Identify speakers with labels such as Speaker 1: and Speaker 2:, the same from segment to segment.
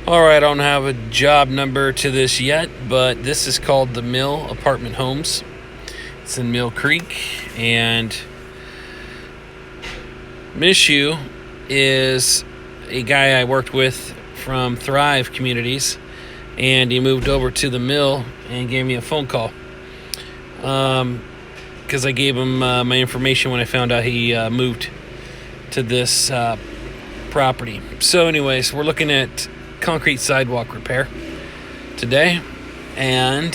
Speaker 1: All right, I don't have a job number to this yet, but this is called the Mill Apartment Homes. It's in Mill Creek, and Mishu is a guy I worked with from Thrive Communities, and he moved over to the Mill and gave me a phone call because I gave him my information when I found out he moved to this property. So anyways, we're looking at concrete sidewalk repair today, and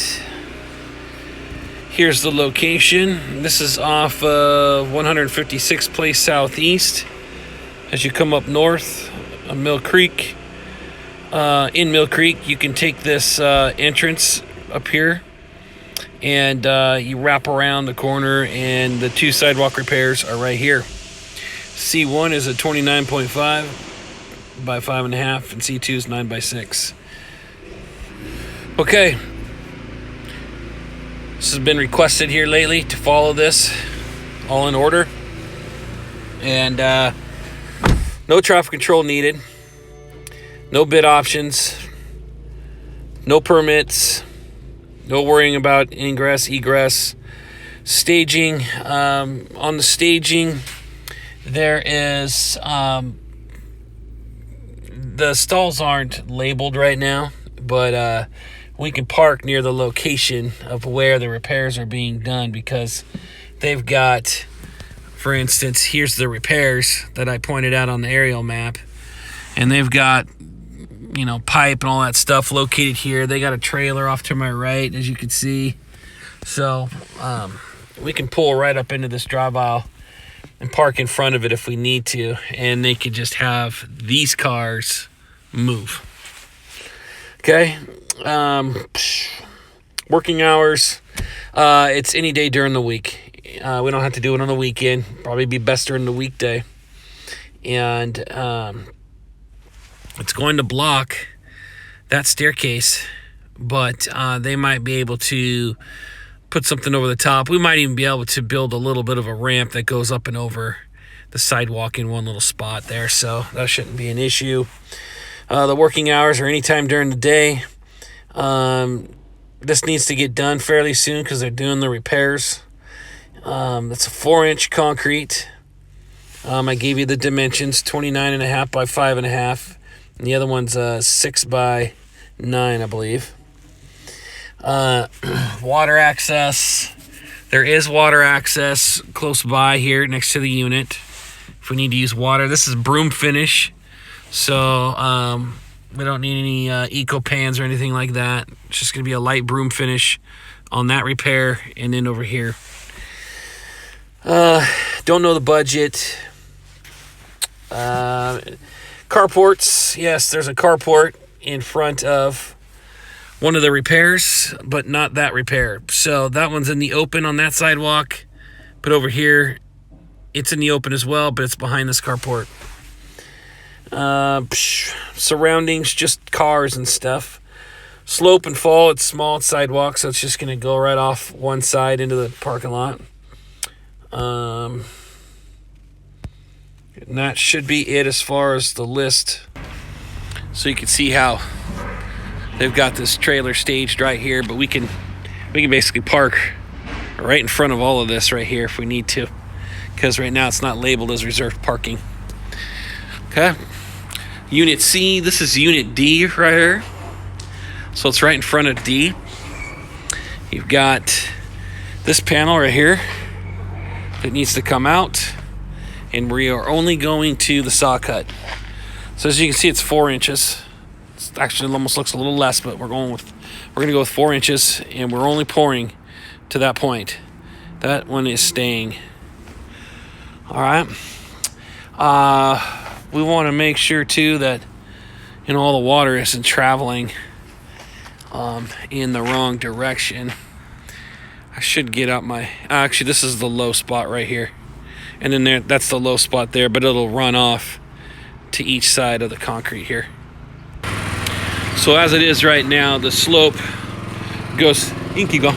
Speaker 1: here's the location. This is off 156th Place Southeast. As you come up north of Mill Creek, in Mill Creek, you can take this entrance up here, and you wrap around the corner, and the two sidewalk repairs are right here. C1 is a 29.5 by 5.5, and C2 is 9 by 6. Okay, this has been requested here lately to follow this all in order, and no traffic control needed, no bid options, no permits, no worrying about ingress, egress, staging. On the staging, there is the stalls aren't labeled right now, but we can park near the location of where the repairs are being done, because they've got, for instance, here's the repairs that I pointed out on the aerial map, and they've got, you know, pipe and all that stuff located here. They got a trailer off to my right, as you can see. So we can pull right up into this drive aisle and park in front of it if we need to, and they could just have these cars move. Okay. Working hours, it's any day during the week. We don't have to do it on the weekend. Probably be best during the weekday. And it's going to block that staircase, but they might be able to put something over the top. We might even be able to build a little bit of a ramp that goes up and over the sidewalk in one little spot there, so that shouldn't be an issue. The working hours are anytime during the day. This needs to get done fairly soon because they're doing the repairs. It's a 4-inch concrete. I gave you the dimensions, 29.5 by 5.5, and the other one's 6 by 9, I believe. Water access. There is water access close by here next to the unit if we need to use water. This is broom finish, so we don't need any eco pans or anything like that. It's just going to be a light broom finish on that repair, and then over here. Don't know the budget. Carports. Yes, there's a carport in front of one of the repairs, but not that repair. So that one's in the open on that sidewalk, but over here it's in the open as well, but it's behind this carport. Surroundings, just cars and stuff. Slope and fall, it's small, it's sidewalk, so it's just going to go right off one side into the parking lot. And that should be it as far as the list. So you can see how they've got this trailer staged right here, but we can basically park right in front of all of this right here if we need to, because right now it's not labeled as reserved parking. Okay. Unit C, this is Unit D right here. So it's right in front of D. You've got this panel right here that needs to come out, and we are only going to the saw cut. So as you can see, it's 4 inches. Actually, it almost looks a little less, but we're going to go with 4 inches, and we're only pouring to that point. That one is staying. All right. We want to make sure too that, you know, all the water isn't traveling in the wrong direction. I should get out my. Actually, this is the low spot right here, and then that's the low spot there, but it'll run off to each side of the concrete here. So as it is right now, the slope goes, you can go.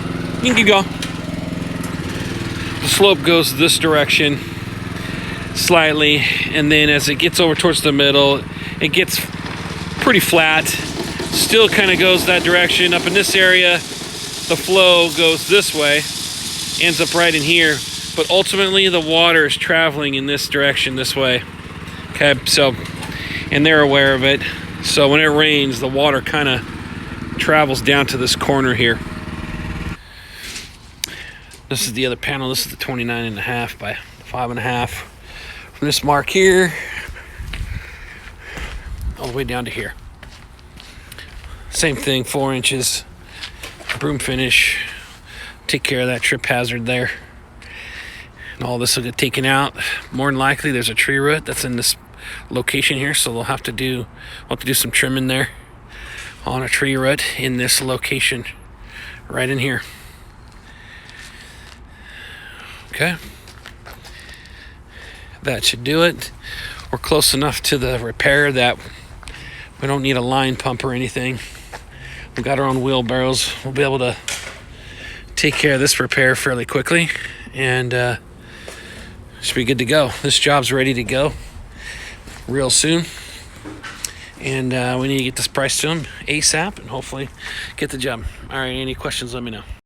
Speaker 1: The slope goes this direction slightly, and then as it gets over towards the middle, it gets pretty flat. Still kind of goes that direction. Up in this area, the flow goes this way, ends up right in here. But ultimately, the water is traveling in this direction, this way. Okay, so, and they're aware of it. So when it rains, the water kind of travels down to this corner here. This is the other panel. This is the 29.5 by 5.5. From this mark here, all the way down to here. Same thing, 4 inches. Broom finish. Take care of that trip hazard there. And all this will get taken out. More than likely, there's a tree root that's in this location here, so we'll have to do some trimming there on a tree root in this location right in here. Okay, that should do it. We're close enough to the repair that we don't need a line pump or anything. We've got our own wheelbarrows. We'll be able to take care of this repair fairly quickly, and should be good to go. This job's ready to go real soon, and we need to get this price to them ASAP and hopefully get the job. All right, any questions, let me know.